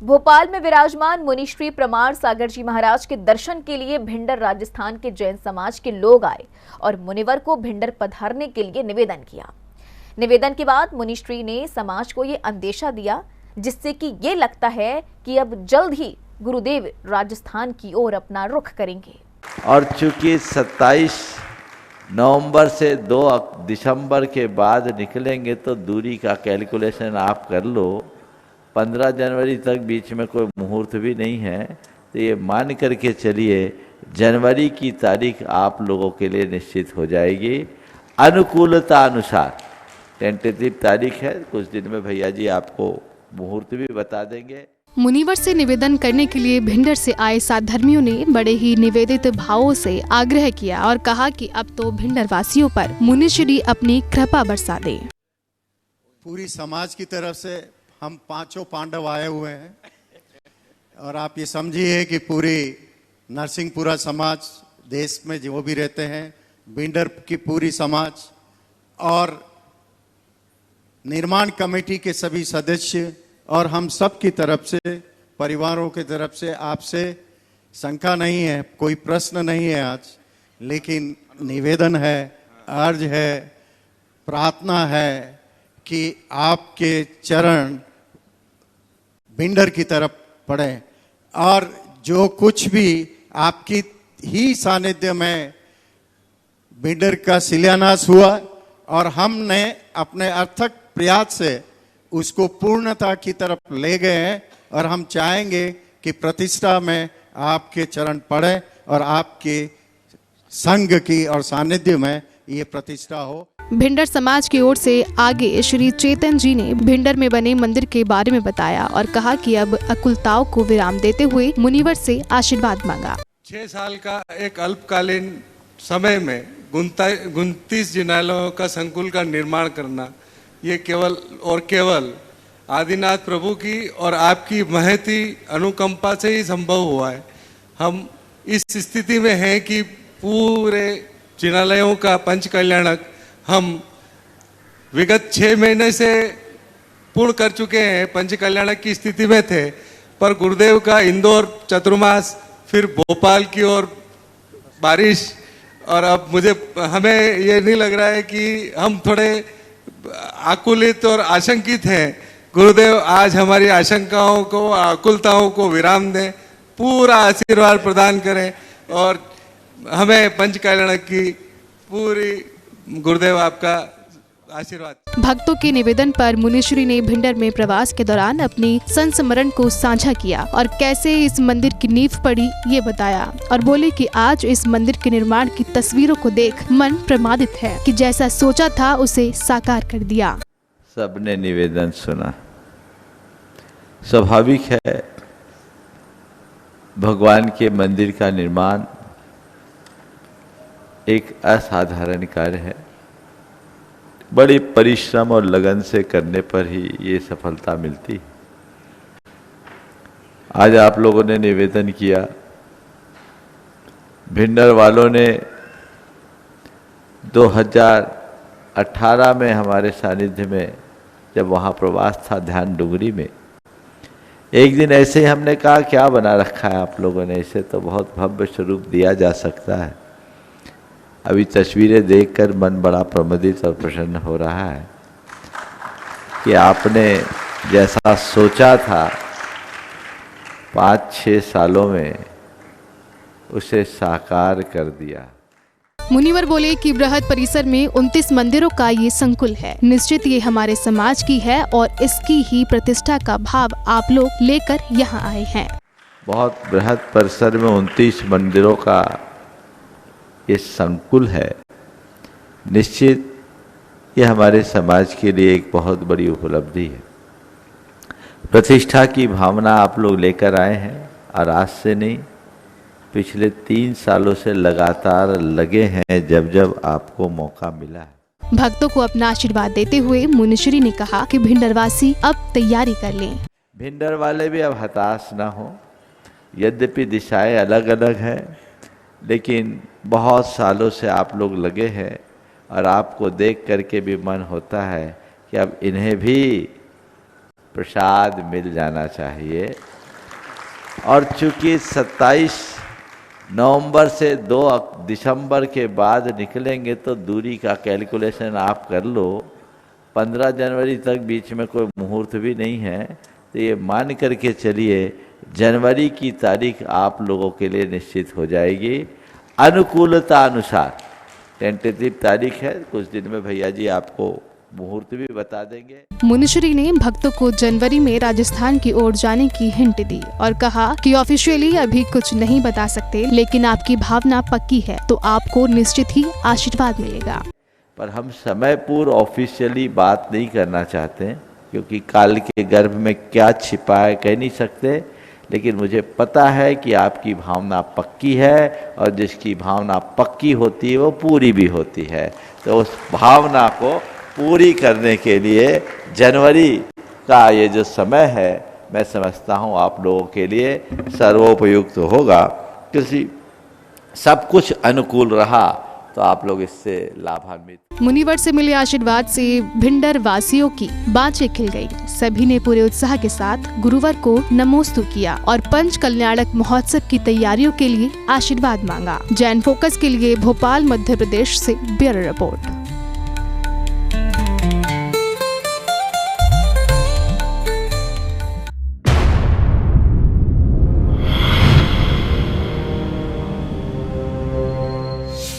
भोपाल में विराजमान मुनिश्री प्रमाण सागर जी महाराज के दर्शन के लिए भिंडर राजस्थान के जैन समाज के लोग आए और मुनिवर को भिंडर पधारने के लिए निवेदन किया। निवेदन के बाद मुनिश्री ने समाज को ये अंदेशा दिया, जिससे कि ये लगता है कि अब जल्द ही गुरुदेव राजस्थान की ओर अपना रुख करेंगे। और चूंकि 27 नवंबर से 2 दिसंबर के बाद निकलेंगे तो दूरी का कैलकुलेशन आप कर लो, 15 जनवरी तक बीच में कोई मुहूर्त भी नहीं है, तो ये मान करके चलिए जनवरी की तारीख आप लोगों के लिए निश्चित हो जाएगी अनुकूलता अनुसार। टेंटेटिव तारीख है, कुछ दिन में भैया जी आपको मुहूर्त भी बता देंगे। मुनिवर से निवेदन करने के लिए भिंडर से आए साधर्मियों ने बड़े ही निवेदित भावों से आग्रह किया और कहा कि अब तो भिंडर वासियों पर मुनिश्री अपनी कृपा बरसा दे। पूरी समाज की तरफ से हम 5 पांडव आए हुए हैं और आप ये समझिए कि पूरी नरसिंहपुरा समाज, देश में जो भी रहते हैं, भिंडर की पूरी समाज और निर्माण कमेटी के सभी सदस्य और हम सब की तरफ से, परिवारों की तरफ से आपसे शंका नहीं है, कोई प्रश्न नहीं है आज, लेकिन निवेदन है, अर्ज है, प्रार्थना है कि आपके चरण भिंडर की तरफ पड़े और जो कुछ भी आपकी ही सानिध्य में भिंडर का शिलान्यास हुआ और हमने अपने अथक प्रयास से उसको पूर्णता की तरफ ले गए हैं और हम चाहेंगे कि प्रतिष्ठा में आपके चरण पड़े और आपके संग की और सानिध्य में ये प्रतिष्ठा हो। भिंडर समाज की ओर से आगे श्री चेतन जी ने भिंडर में बने मंदिर के बारे में बताया और कहा कि अब अकुलताओं को विराम देते हुए मुनिवर से आशीर्वाद मांगा। 6 साल का एक अल्पकालीन समय में 29 जिनालयों का संकुल का निर्माण करना, ये केवल और केवल आदिनाथ प्रभु की और आपकी महती अनुकंपा से ही संभव हुआ है। हम इस स्थिति में हैं कि पूरे जिनालयों का पंच कल्याणक हम विगत 6 महीने से पूर्ण कर चुके हैं। पंच कल्याणक की स्थिति में थे, पर गुरुदेव का इंदौर चतुर्मास, फिर भोपाल की ओर बारिश, और अब हमें ये नहीं लग रहा है कि हम थोड़े आकुलित और आशंकित हैं। गुरुदेव आज हमारी आशंकाओं को, आकुलताओं को विराम दें, पूरा आशीर्वाद प्रदान करें और हमें पंच कल्याणक की पूरी गुरुदेव आपका आशीर्वाद। भक्तों के निवेदन पर मुनिश्री ने भिंडर में प्रवास के दौरान अपनी संस्मरण को साझा किया और कैसे इस मंदिर की नींव पड़ी ये बताया और बोले कि आज इस मंदिर के निर्माण की तस्वीरों को देख मन प्रमादित है कि जैसा सोचा था उसे साकार कर दिया। सबने निवेदन सुना, स्वाभाविक है भगवान के मंदिर का निर्माण एक असाधारण कार्य है। बड़ी परिश्रम और लगन से करने पर ही ये सफलता मिलती। आज आप लोगों ने निवेदन किया, भिंडर वालों ने 2018 में हमारे सानिध्य में जब वहाँ प्रवास था ध्यान डुंगरी में, एक दिन ऐसे ही हमने कहा क्या बना रखा है आप लोगों ने, इसे तो बहुत भव्य स्वरूप दिया जा सकता है। अभी तस्वीरें देखकर मन बड़ा प्रमुदित और प्रसन्न हो रहा है कि आपने जैसा सोचा था 5-6 सालों में उसे साकार कर दिया। मुनिवर बोले कि बृहद परिसर में 29 मंदिरों का ये संकुल है। निश्चित ये हमारे समाज की है और इसकी ही प्रतिष्ठा का भाव आप लोग लेकर यहाँ आए हैं। बहुत बृहद परिसर में 29 मंदिरों का ये संकुल है। निश्चित ये हमारे समाज के लिए एक बहुत बड़ी उपलब्धि है। प्रतिष्ठा की भावना आप लोग लेकर आए हैं और आज से नहीं, पिछले 3 सालों से लगातार लगे हैं जब जब आपको मौका मिला है। भक्तों को अपना आशीर्वाद देते हुए मुनिश्री ने कहा कि भिंडरवासी अब तैयारी कर लें। भिंडर वाले भी अब हताश ना हो। यद्यपि दिशाएं अलग अलग हैं, लेकिन बहुत सालों से आप लोग लगे हैं और आपको देख करके भी मन होता है कि अब इन्हें भी प्रसाद मिल जाना चाहिए। और चूंकि 27 नवंबर से 2 दिसंबर के बाद निकलेंगे तो दूरी का कैलकुलेशन आप कर लो। 15 जनवरी तक बीच में कोई मुहूर्त भी नहीं है, तो ये मान करके चलिए जनवरी की तारीख आप लोगों के लिए निश्चित हो जाएगी अनुकूलता अनुसार। टेंटेटिव तारीख है, कुछ दिन में भैया जी आपको मुहूर्त भी बता देंगे। मुनिश्री ने भक्तों को जनवरी में राजस्थान की ओर जाने की हिंट दी और कहा कि ऑफिशियली अभी कुछ नहीं बता सकते, लेकिन आपकी भावना पक्की है तो आपको निश्चित ही आशीर्वाद मिलेगा। पर हम समय पूर्व ऑफिशियली बात नहीं करना चाहते, क्योंकि काल के गर्भ में क्या छिपा है कह नहीं सकते। लेकिन मुझे पता है कि आपकी भावना पक्की है, और जिसकी भावना पक्की होती है वो पूरी भी होती है। तो उस भावना को पूरी करने के लिए जनवरी का ये जो समय है, मैं समझता हूँ आप लोगों के लिए सर्वोपयुक्त होगा। क्योंकि सब कुछ अनुकूल रहा तो आप लोग इससे लाभान्वित। मुनिवर से मिले आशीर्वाद से भिंडर वासियों की बाँचें खिल गई। सभी ने पूरे उत्साह के साथ गुरुवर को नमोस्तु किया और पंच कल्याणक महोत्सव की तैयारियों के लिए आशीर्वाद मांगा। जैन फोकस के लिए भोपाल मध्य प्रदेश से ब्यूरो रिपोर्ट।